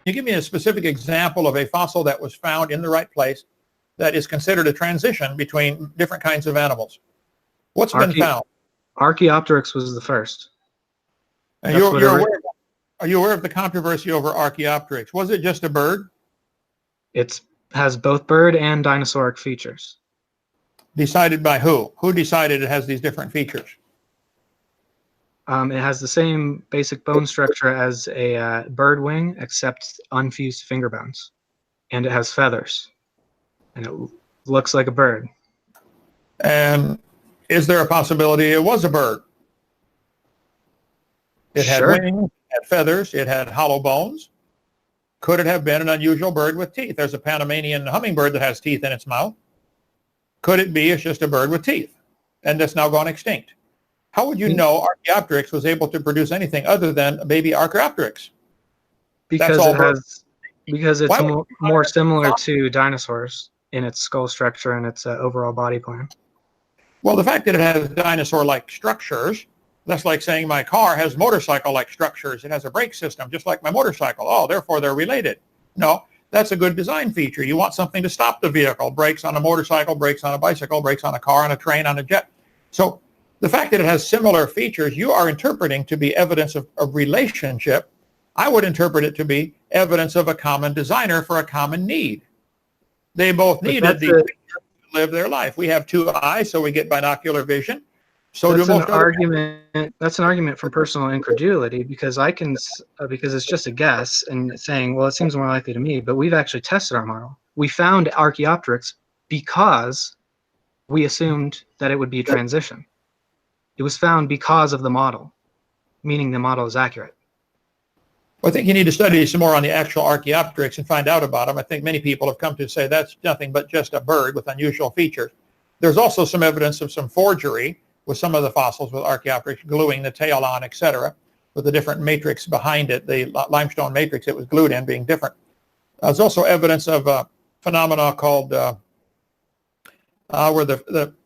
you give me a specific example of a fossil that was found in the right place that is considered a transition between different kinds of animals? What's been found? Archaeopteryx was the first. Are you aware of the controversy over Archaeopteryx? Was it just a bird? It has both bird and dinosauric features. Decided by who? Who decided it has these different features? It has the same basic bone structure as a bird wing, except unfused finger bones. And it has feathers. And it looks like a bird. And is there a possibility it was a bird? It had wings, it had feathers, it had hollow bones. Could it have been an unusual bird with teeth? There's a Panamanian hummingbird that has teeth in its mouth. Could it be it's just a bird with teeth and that's now gone extinct? How would you know Archaeopteryx was able to produce anything other than a baby Archaeopteryx? Because it's more similar to dinosaurs in its skull structure and its overall body plan. Well, the fact that it has dinosaur-like structures, that's like saying my car has motorcycle-like structures. It has a brake system just like my motorcycle. Oh, therefore they're related. No, that's a good design feature. You want something to stop the vehicle. Brakes on a motorcycle, brakes on a bicycle, brakes on a car, on a train, on a jet. So the fact that it has similar features, you are interpreting to be evidence of relationship. I would interpret it to be evidence of a common designer for a common need. They both needed these features to live their life. We have two eyes, so we get binocular vision. So that's an argument from personal incredulity, because because it's just a guess and saying, well, it seems more likely to me, but we've actually tested our model. We found Archaeopteryx because we assumed that it would be a transition. It was found because of the model, meaning the model is accurate. Well, I think you need to study some more on the actual Archaeopteryx and find out about them. I think many people have come to say that's nothing but just a bird with unusual features. There's also some evidence of some forgery with some of the fossils with Archaeopteryx, gluing the tail on, etc., with the different matrix behind it, the limestone matrix it was glued in being different. There's also evidence of a phenomena called where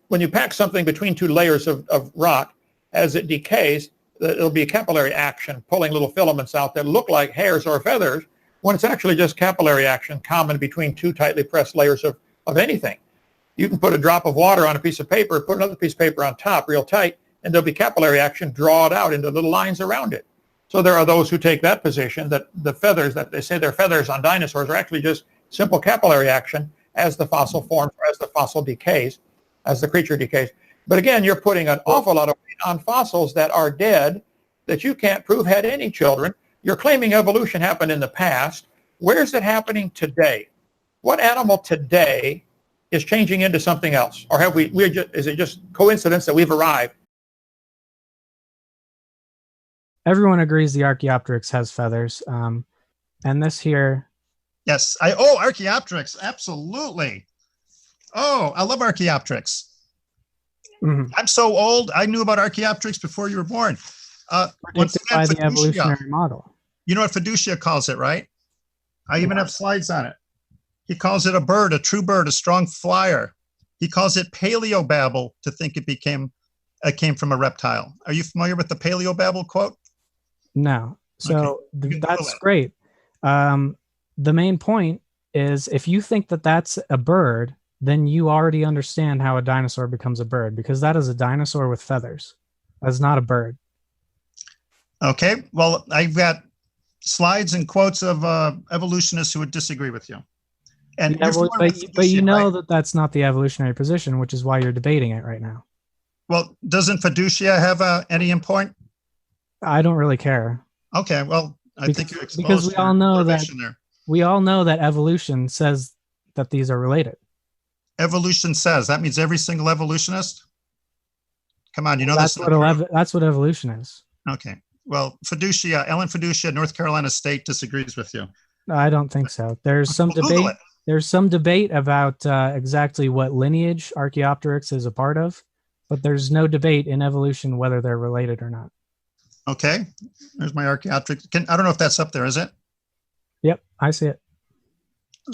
when you pack something between two layers of rock, as it decays, it'll be a capillary action, pulling little filaments out that look like hairs or feathers, when it's actually just capillary action common between two tightly pressed layers of anything. You can put a drop of water on a piece of paper, put another piece of paper on top real tight, and there'll be capillary action, draw it out into little lines around it. So there are those who take that position, that the feathers, that they say they're feathers on dinosaurs, are actually just simple capillary action as the fossil forms, or as the fossil decays, as the creature decays. But again, you're putting an awful lot of weight on fossils that are dead, that you can't prove had any children. You're claiming evolution happened in the past. Where is it happening today? What animal today is changing into something else? Or is it just coincidence that we've arrived? Everyone agrees the Archaeopteryx has feathers. And this here. Yes. Archaeopteryx. Absolutely. Oh, I love Archaeopteryx. Mm-hmm. I'm so old. I knew about Archaeopteryx before you were born. Predicted by the evolutionary model. You know what Fiducia calls it, right? I even have slides on it. He calls it a bird, a true bird, a strong flyer. He calls it paleobabble to think it came from a reptile. Are you familiar with the paleobabble quote? No. So that's great. The main point is, if you think that that's a bird, then you already understand how a dinosaur becomes a bird, because that is a dinosaur with feathers. That's not a bird. Okay. Well, I've got slides and quotes of evolutionists who would disagree with you. And yeah, but you know, right? that that's not the evolutionary position, which is why you're debating it right now. Well, doesn't Fiducia have any point? I don't really care. Okay, well, I think you exposed because we all know that evolution says that these are related. Evolution says, that means every single evolutionist? Come on, you know that's what evolution is. Okay. Well, Ellen Fiducia, North Carolina State disagrees with you. I don't think so. There's some debate. There's some debate about exactly what lineage Archaeopteryx is a part of, but there's no debate in evolution whether they're related or not. Okay. There's my Archaeopteryx. I don't know if that's up there, is it? Yep, I see it.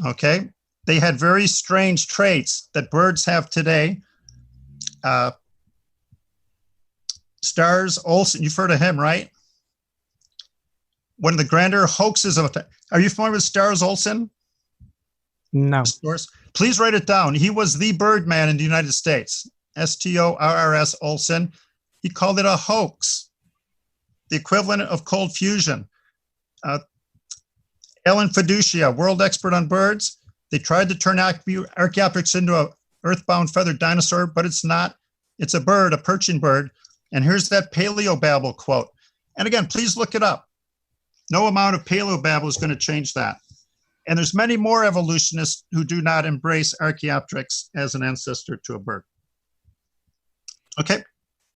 Okay. They had very strange traits that birds have today. Stars Olsen, you've heard of him, right? one of the grander hoaxes of it. Are you familiar with Stars Olson? No. Please write it down. He was the Birdman in the United States. Storrs Olson. He called it a hoax, the equivalent of cold fusion. Ellen Fiducia, world expert on birds. They tried to turn Archaeopteryx into a earthbound feathered dinosaur, but it's not. It's a bird, a perching bird. And here's that paleobabble quote. And again, please look it up. No amount of paleobabble is going to change that. And there's many more evolutionists who do not embrace Archaeopteryx as an ancestor to a bird. Okay,